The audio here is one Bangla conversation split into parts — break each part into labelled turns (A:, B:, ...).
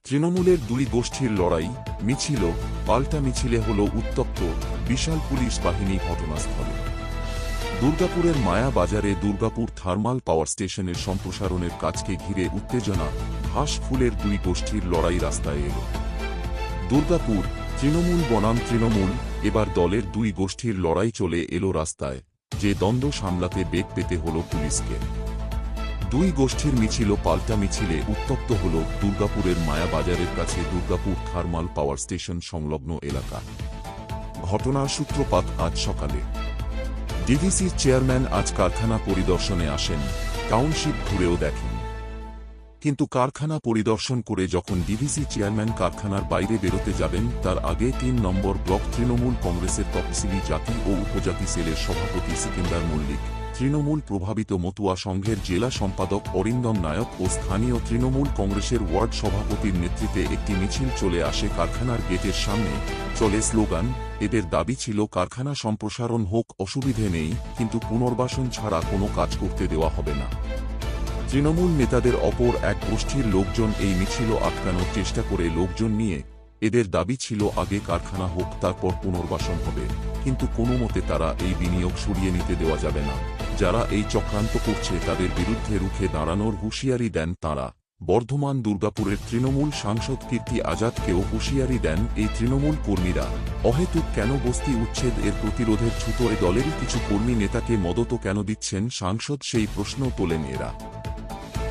A: তৃণমূলের দুই গোষ্ঠীর লড়াই, মিছিল, পাল্টা মিছিলে হল উত্তপ্ত, বিশাল পুলিশ বাহিনী ঘটনাস্থলে। দুর্গাপুরের মায়া বাজারে দুর্গাপুর থার্মাল পাওয়ার স্টেশনের সম্প্রসারণের কাজকে ঘিরে উত্তেজনা, ঘাস ফুলের দুই গোষ্ঠীর লড়াই রাস্তায় এল। দুর্গাপুর, তৃণমূল বনাম তৃণমূল, এবার দলের দুই গোষ্ঠীর লড়াই চলে এলো রাস্তায়, যে দ্বন্দ্ব সামলাতে বেগ পেতে হল পুলিশকে। দুই গোষ্ঠীর মিছিল পাল্টা মিছিলে উত্তপ্ত হল দুর্গাপুরের মায়া বাজারের কাছে দুর্গাপুর থার্মাল পাওয়ার স্টেশন সংলগ্ন এলাকা। ঘটনার সূত্রপাত আজ সকালে। ডিভিসির চেয়ারম্যান আজ কারখানা পরিদর্শনে আসেন, টাউনশিপ ঘুরেও দেখেন। কিন্তু কারখানা পরিদর্শন করে যখন ডিভিসি চেয়ারম্যান কারখানার বাইরে বেরোতে যাবেন, তার আগে ৩ নম্বর ব্লক তৃণমূল কংগ্রেসের তফসিলি জাতি ও উপজাতি সেলের সভাপতি সিকিন্দার মল্লিক, তৃণমূল প্রভাবিত মতুয়া সংঘের জেলা সম্পাদক অরিন্দম নায়ক ও স্থানীয় তৃণমূল কংগ্রেসের ওয়ার্ড সভাপতির নেতৃত্বে একটি মিছিল চলে আসে কারখানার গেটের সামনে। চলে স্লোগান, এদের দাবি ছিল কারখানা সম্প্রসারণ হোক, অসুবিধে নেই, কিন্তু পুনর্বাসন ছাড়া কোনো কাজ করতে দেওয়া হবে না। তৃণমূল নেতাদের অপর এক গোষ্ঠীর লোকজন এই মিছিল আটকানোর চেষ্টা করে লোকজন নিয়ে। এদের দাবি ছিল আগে কারখানা হোক, তারপর পুনর্বাসন হবে, কিন্তু কোনো মতে তারা এই বিনিয়োগ সরিয়ে নিতে দেওয়া যাবে না। যারা এই চক্রান্ত করছে তাদের বিরুদ্ধে রুখে দাঁড়ানোর হুঁশিয়ারি দেন তাঁরা। বর্ধমান দুর্গাপুরের তৃণমূল সাংসদ কীর্তি আজাদকেও হুঁশিয়ারি দেন এই তৃণমূল কর্মীরা। অহেতুক কেন বস্তি উচ্ছেদ এর প্রতিরোধের ছুতোয় দলেরই কিছু কর্মী নেতাকে মদত কেন দিচ্ছেন সাংসদ, সেই প্রশ্ন তোলেন এরা।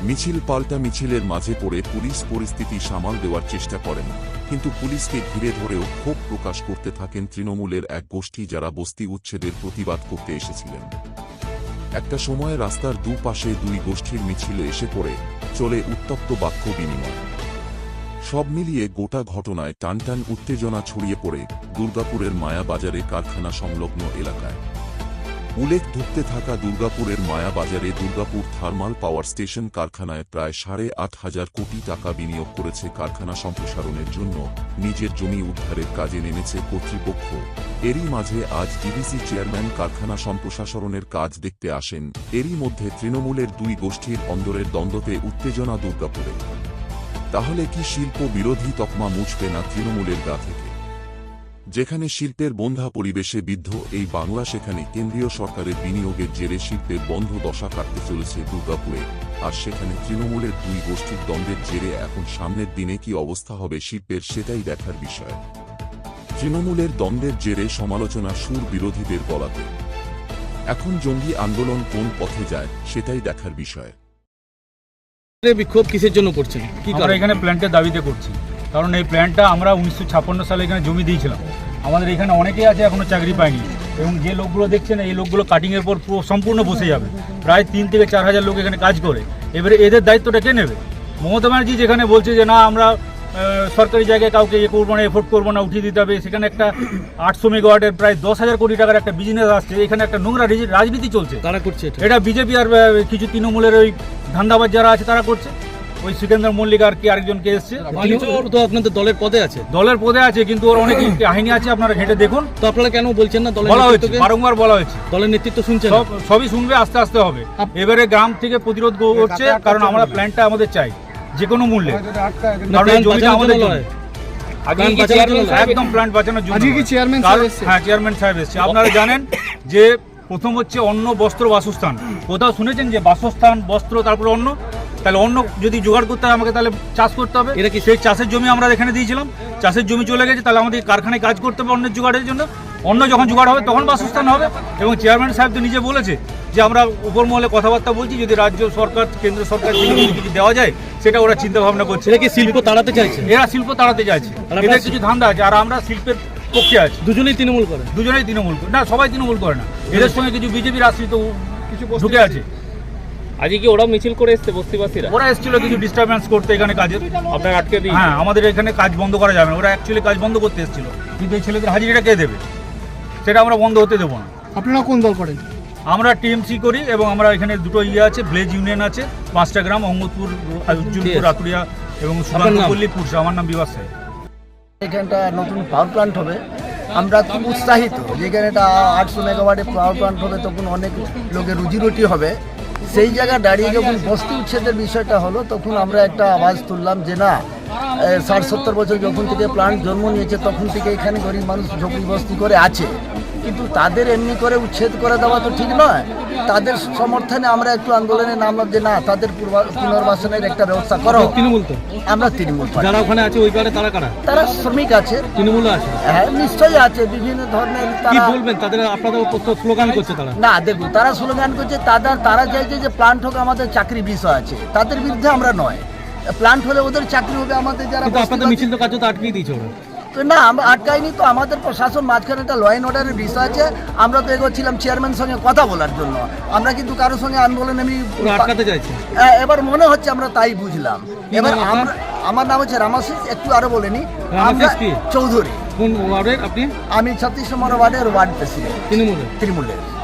A: মিছিল পাল্টা মিছিলের মাঝে পড়ে পুলিশ পরিস্থিতি সামাল দেওয়ার চেষ্টা করেন, কিন্তু পুলিশকে ঘিরে ধরেও ক্ষোভ প্রকাশ করতে থাকেন তৃণমূলের এক গোষ্ঠী, যারা বস্তি উচ্ছেদের প্রতিবাদ করতে এসেছিলেন। একটা সময় রাস্তার দুপাশে দুই গোষ্ঠীর মিছিল এসে পড়ে, চলে উত্তপ্ত বাক্য বিনিময়। সব মিলিয়ে গোটা ঘটনায় টানটান উত্তেজনা ছড়িয়ে পড়ে দুর্গাপুরের মায়া বাজারে কারখানা সংলগ্ন এলাকায়। উল্লেখ ঢুকতে থাকা দুর্গাপুরের মায়া বাজারে দুর্গাপুর থার্মাল পাওয়ার স্টেশন কারখানায় প্রায় ৮৫০০ কোটি টাকা বিনিয়োগ করেছে। কারখানা সম্প্রসারণের জন্য নিজের জমি উদ্ধারের কাজে নেমেছে কর্তৃপক্ষ। এরই মাঝে আজ ডিভিসি চেয়ারম্যান কারখানা সম্প্রসারণের কাজ দেখতে আসেন। এরই মধ্যে তৃণমূলের দুই গোষ্ঠীর অন্দরের দ্বন্দ্বতে উত্তেজনা দুর্গাপুরে। তাহলে কি শিল্প বিরোধী তকমা মুছবে না তৃণমূলের গা থেকে? যেখানে শিল্পের বন্ধা পরিবেশে বিদ্ধ এই বাংলা, সেখানে কেন্দ্রীয় সরকারের বিনিয়োগের জেরে শিল্পের বন্ধ দশা কাটতে চলেছে দুর্গাপুরে। আর সেখানে তৃণমূলের দুই গোষ্ঠীর দ্বন্দ্বের জেরে এখন সামনের দিনে কি অবস্থা হবে শিল্পের, সেটাই দেখার বিষয়। তৃণমূলের দ্বন্দ্বের জেরে সমালোচনা সুর বিরোধীদের গলাতে। এখন জঙ্গি আন্দোলন কোন পথে যায়, সেটাই দেখার বিষয়।
B: বিক্ষোভ কিসের জন্য করছেন?
C: আমরা এখানে প্ল্যান্টের দাবিতে করছি, কারণ এই প্ল্যান্টটা আমরা ১৯৫৬ সালে এখানে জমি দিয়েছিলাম। আমাদের এখানে অনেকেই আছে এখনো চাকরি পায়নি, এবং যে লোকগুলো দেখছেন এই লোকগুলো কাটিংয়ের পর সম্পূর্ণ বসে যাবে। প্রায় ৩ থেকে ৪ হাজার লোক এখানে কাজ করে। এবারে এদের দায়িত্বটা কে নেবে? মমতা ব্যানার্জি যেখানে বলছে যে না আমরা সরকারি জায়গায় কাউকে করবো না, এফোর্ট করবো না, উঠিয়ে দিতে হবে, সেখানে একটা ৮০০ মেগাওয়াটের প্রায় ১০,০০০ কোটি টাকার একটা বিজনেস আসছে। এখানে একটা নোংরা রাজনীতি চলছে।
B: তারা করছে
C: এটা বিজেপি আর কিছু তৃণমূলের ওই ধান্দাবাজ যারা আছে তারা করছে। ওই সিকেন্দার মল্লিক আর কি আরেকজনকে এসছে।
B: তো আপনাদের দলের পদে আছে?
C: দলের পদে আছে, কিন্তু ওর অনেক কাহিনী আছে, আপনারা ঘেটে দেখুন।
B: তো আপনারা কেন বলছেন না?
C: বলা হয়েছে, বারংবার বলা হয়েছে।
B: দলের নেতৃত্ব শুনছেন?
C: সবই শুনবে, আস্তে আস্তে হবে। এবারে গ্রাম থেকে প্রতিরোধ করছে, কারণ আমরা প্ল্যানটা আমাদের চাই যে কোনো মূল্যে। একদম প্ল্যান্ট বাঁচানোর জন্য। হ্যাঁ, চেয়ারম্যান সাহেব এসছে। আপনারা জানেন যে প্রথম হচ্ছে অন্ন, বস্ত্র, বাসস্থান। কোথাও শুনেছেন যে বাসস্থান, বস্ত্র, তারপরে অন্ন? তাহলে অন্য যদি জোগাড় করতে হয় আমাকে, তাহলে চাষ করতে হবে।
B: এটা কি
C: সেই চাষের জমি আমরা এখানে দিয়েছিলাম, চাষের জমি চলে গেছে, তাহলে আমাদের কারখানায় কাজ করতে হবে অন্যের জোগাড়ের জন্য। অন্য যখন জোগাড় হবে তখন বাসস্থান হবে। এবং চেয়ারম্যান সাহেব তো নিজে বলেছে যে আমরা উপর মহলে কথাবার্তা বলছি, যদি রাজ্য সরকার, কেন্দ্র সরকার কিছু দেওয়া যায় সেটা ওরা চিন্তা ভাবনা করছে।
B: এটা কি শিল্প তাড়াতে চাইছে?
C: এরা শিল্প তাড়াতে চাইছে, এদের কিছু ধান্দা আছে। আর আমরা শিল্পের পক্ষে আছি।
B: দুজনেই তৃণমূল করে?
C: দুজনেই তৃণমূল করে না, সবাই তৃণমূল করে না। এদের সঙ্গে কিছু বিজেপির আশ্রিত কিছু ঢুকে আছে।
D: আজকে কি ওরা মিছিল করে এসছে বস্তিবাসীরা?
C: ওরা এসেছিল কিছু ডিস্টারবেন্স করতে এখানে কাজের।
D: আপনার আটকে দিই?
C: হ্যাঁ, আমাদের এখানে কাজ বন্ধ করা যাবে না। ওরা অ্যাকচুয়ালি কাজ বন্ধ করতে এসেছিল, কিন্তু এই ছেলেদের হাজিরিটা কে দেবে, সেটা আমরা বন্ধ হতে দেবো না।
B: আপনারা কোন দল করেন?
C: আমরা টিএমসি করি, এবং আমরা এখানে দুটো আছে, ব্লেজ ইউনিয়ন আছে 5টা গ্রাম, অঙ্গদপুর, উজ্জুলপুর, রাতুরিয়া এবং সুকান্তপল্লীপুর। আমার নাম বিবাস সাহেব।
E: এখানটা নতুন পাওয়ার প্ল্যান্ট হবে, আমরা খুব উৎসাহিত। যেখানে এটা ৮০০ মেগাওয়াটের পাওয়ার প্ল্যান্ট হবে, তখন অনেক লোকের রুজিরুটি হবে। সেই জায়গায় দাঁড়িয়ে যখন বস্তি উচ্ছেদের বিষয়টা হলো, তখন আমরা একটা আওয়াজ তুললাম যে না, 60-70 বছর যখন থেকে প্লান্ট জন্ম নিয়েছে তখন থেকে এখানে গরিব মানুষ ঝুঁকি বস্তি করে আছে, কিন্তু তাদের এমনি করে উচ্ছেদ করে দেওয়া তো ঠিক নয়। তাদের সমর্থনে আমরা একটু আন্দোলনে নামলাম যে না, তাদের পুনর্বাসনের একটা ব্যবস্থা করো।
B: তৃণমূল তো
E: আমরা তৃণমূল party।
B: যারা ওখানে আছে ওই কার্ডে তারা কারা?
E: তারা শ্রমিক আছে,
B: তৃণমূল আছে।
E: হ্যাঁ নিশ্চয়ই আছে, বিভিন্ন ধরনের
B: কি
E: তারা।
B: বলবেন তাদের? আপনাদের স্লোগান করছে তারা।
E: না দেখুন, তারা স্লোগান করছে, তারা চাইছে যে প্লান্ট হোক, আমাদের চাকরি বিষয় আছে, তাদের বিরুদ্ধে আমরা নয়। প্লান্ট হলে ওদের চাকরি হবে, আমাদের যারা
B: কিন্তু আপনাদের
E: বস্তিবাসী-
B: মিছিল তো কার্যত আটকেই দিয়েছে ওরা।
E: তো না, আমরা আটকাইনি তো, আমাদের প্রশাসন মাঝখানে একটা ল অ্যান্ড অর্ডারের বিষয় আছে। আমরা তো এগোচ্ছিলাম চেয়ারম্যান সঙ্গে কথা বলার জন্য, আমরা কিন্তু কারোর সঙ্গে আন্দোলনে
B: ওরা আটকাতে চাইছে।
E: এবার মনে হচ্ছে আমরা তাই বুঝলাম। এবার
B: নাম আপনার?
E: আমার নাম হচ্ছে রামাশিস, একটু আরো বলেনি।
B: রামাশিস কি?
E: চৌধুরী।
B: কোন ওয়ার্ডের আপনি?
E: আমি 36 নম্বর ওয়ার্ডের ওয়ার্ড প্রেসিডেন্ট
B: তৃণমূলের।
E: তৃণমূলের।